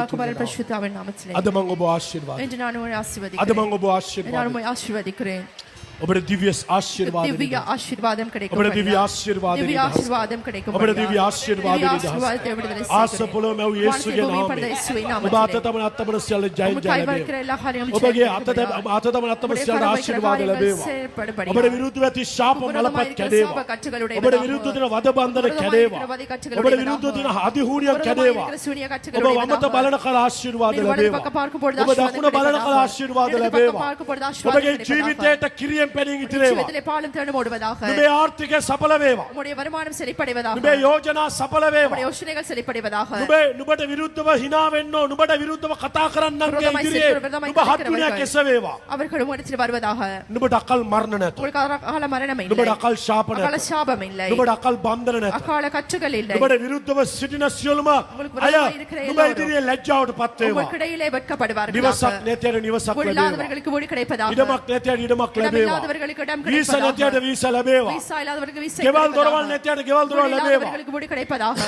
குமாரன் பரிசுத்தாவின் நாமத்திலே අද මම ඔබ ආශිර්වාද இன்று நான் உங்களை අද ஆசீர்வதிக்கிறேன் මම ඔබ நான் ආශිර්වාද உங்களை ஆசீர்வதிக்கிறேன் ඔබට දිව්‍ය ආශිර්වාද திவ்ய ஆசீர்வாதம் கிடைக்கும் ඔබට දිව්‍ය ආශිර්වාද திவ்ய ஆசீர்வாதம் கிடைக்கும் ඔබට දිව්‍ය ආශිර්වාද ஆசீர்வாதத்தை விடுதலை ආස පොළොව මැව් යේසුගේ නාමයෙන් ඔබ අත තමන අත්තමන සියල්ල ජයෙන් ජය ලැබේවා ඔබගේ අත තමන අත්තමන සියල්ල ආශිර්වාද ලැබේවා ඔබට විරුද්ධව ඇති ශාප මලපත් කැඩේවා ඔබට විරුද්ධව දින වද බන්ධන කැඩේවා ඔබට විරුද්ධව දින අධිහූනියක් කැඩේවා ඔබ වමත බලන කල ආශිර්වාද ලැබේවා ඔබ දකුණ බලන කල ආශිර්වාද ලැබේවා ඔබගේ ජීවිතයට කිරියෙන් පැනින් ඉතිරේවා ජීවිතේ පාලම් තැන මොඩවதாக නුඹේ ආර්ථිකය සඵල වේවා உம்முடைய வருமானம் செழிப்படைவதாக නුඹේ යෝජනා සඵල වේවා உம்முடைய யோசனைகள் செழிப்படைவதாக නුඹට විරුද්ධව hina වෙන්න ඕ නුඹට විරුද්ධව කතා කරන්නන්ගේ ඉදිරියේ නුඹ හත්ුණයක් එසවේවා அவர்கள் உம்மிடத்தில் வருவதாக නුඹට අකල් මරණ නැත உங்களுக்கு அகால மரணம் இல்லை නුඹට අකල් ශාප නැත அகால சாபம் இல்லை නුඹට අකල් බන්ධන නැත அகால கட்டுகள் இல்லை නුඹට විරුද්ධව සිටින සියලුම අය නුඹ ඉදිරියේ ලැජ්ජාවට පත් වේවා உங்களுக்கு இடையிலே வெட்கப்படுவார்கள் නිවසක් නැතිව නිවසක් ලැබේවා இல்லாதவர்களுக்கு வீடு கிடைப்பதாக ඉඩමක් නැතිව ඉඩමක් ලැබේවා இல்லாதவர்களுக்கு இடம் වීසා கிடைப்பதாக නැතිව වීසා ලැබේවා விசா இல்லாதவர்களுக்கு விசா ගෙවල් දොරවල් නැතිව ගෙවල් දොරවල් ලැබේවා இல்லாதவர்களுக்கு வீடு கிடைப்பதாக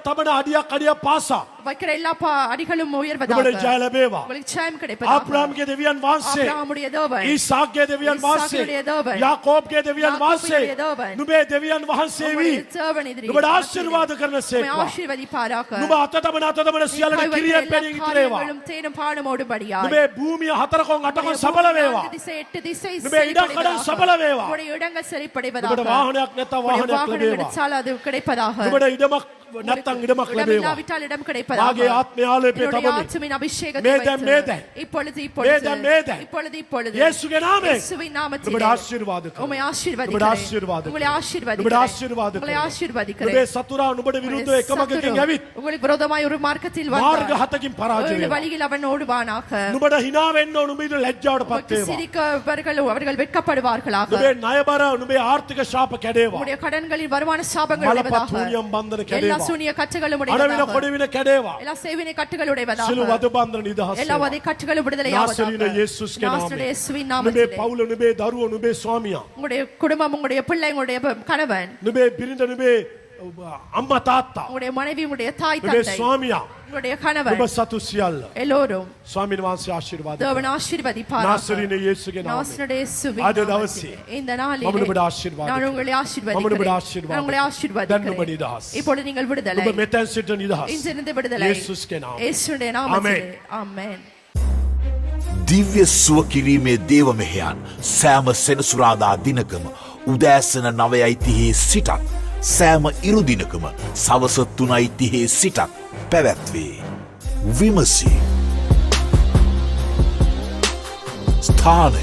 තබන අඩියක් පාසා வைக்கிற எல்லா அடிகளும் உயர்வதாக නුඹට ජය ලැබේවා உங்களுக்கு ஜெயம் கிடைப்பதாக ආබ්‍රාම්ගේ දෙවියන් වහන්සේ ஆபிரகாமுடைய தேவன் ඊසාක්ගේ දෙවියන් වහන්සේ ඊසාකුගේ தேவன் යාකෝබ්ගේ දෙවියන් වහන්සේ யாக்கோபுடைய தேவன் නුඹේ දෙවියන් වහන්සේ වී தேவன் எதிரி නුඹට ආශිර්වාද කරන සේක්වා ஆசீர்வதிப்பாராக නුඹ අත තමන සියල්ලට කිරියෙන් පැනින් ඉතිරේවා தேனும் பாடும் ஓடும்படியா නුඹේ භූමිය 4කොන් 8කොන් සඵල වේවා திசை 8 திசை නුඹේ ඉඩකඩම් සඵල වේවා உடைய இடங்கள் செழிப்படைவதாக නුඹට வாහනයක් නැත්නම් வாහනයක් ලැබේවා சால அது கிடைப்பதாக නුඹට ඉඩමක් නැත්නම් ඉඩමක් ලැබේවා இல்லாவிட்டால் இடம் கிடைப்பதாக මාගේ ආත්මය ආලේපේ என்னுடைய තබමි ஆத்மின் அபிஷேகத்தை மேதம் இப்பொழுது மேதம் இப்பொழுது යේසුගේ නාමයෙන් இயேசுவின் நாமத்தில் නුඹට ආශිර්වාද කරනවා உம்மை නුඹට ආශිර්වාද உங்களை ஆசீர்வதிக்கிறேன் නුඹට ආශිර්වාද உங்களை ஆசீர்வதிக்கிறேன் නුඹේ සතුරා නුඹට විරුද්ධව එකමගකින් ඇවිත් உங்களுக்கு விரோதமாய் ஒரு மார்க்கத்தில் මාර්ග வந்தார் 7කින් පරාජය ஏழு වෙනවා வழியில் அவன் ஓடுவானாக නුඹට hina වෙන්න ඕන නුඹ ඉදිරියේ ලැජ්ජාවට පත් වේවා சிரிக்கவர்கள் அவர்கள் வெட்கப்படுவார்களாக නුඹේ ණයබර නුඹේ ආර්ථික ශාප කැඩේවා உம்முடைய கடன்களில் வருமான சாபங்கள் මලපත් உடையதாக හුනියම් බන්ධන எல்லா කැඩේවා சூனிய கட்டுகளும் අරවින உடையதாக කොඩවින කැඩේවා எல்லா சேவினை கட்டுகள் உடையதாக සිළු වද බන්ධන නිදහස් எல்லா වේවා வதை கட்டுகளும் விடுதலையாவதாக නාසරින යේසුස්ගේ நாசரேய නාමයෙන් இயேசுவின் නුඹේ நாமத்தில் පවුල නුඹේ දරුවෝ නුඹේ ස්වාමියා உங்களுடைய குடும்பம் உங்களுடைய பிள்ளை உங்களுடைய கணவன் නුඹේ බිරිඳ නුඹේ අම්මා තාත්තා உங்களுடைய மனைவி உங்களுடைய தாய் නුඹේ தந்தை ස්වාමියා உங்களுடைய கணவன் නුඹ සතු සියල්ල எல்லோரும் ස්වාමීන් වහන්සේ ආශිර්වාද தேவன் ஆசீர்வதிப்பாராக නාසරින යේසුගේ නාමයෙන් நாசரேய இயேசுவின் අද நாமத்தில் දවසේ இந்த நாளிலே මම නුඹට ආශිර්වාද நான் உங்களை මම නුඹට ஆசீர்வதிக்கிறேன் நான் உங்களை ආශිර්වාද දැන් නුඹ ஆசீர்வதிக்கிறேன் නිදහස් இப்பொழுது நீங்கள் விடுதலை නුඹ මෙතෙන් සිට නිදහස් இன்றிருந்து விடுதலை යේසුස්ගේ නාමයෙන් இயேசுவின் நாமத்தில் ஆமென் දිව්‍ය සුව කිරීමේ දේව මෙහෙයන් සෑම සෙනසුරාදා දිනකම උදෑසන 9:30 සිටත් සෑම ඉරුදිනකම සවස 3:30 සිටත් පැවැත්වේ. විමසී. ස්ථානය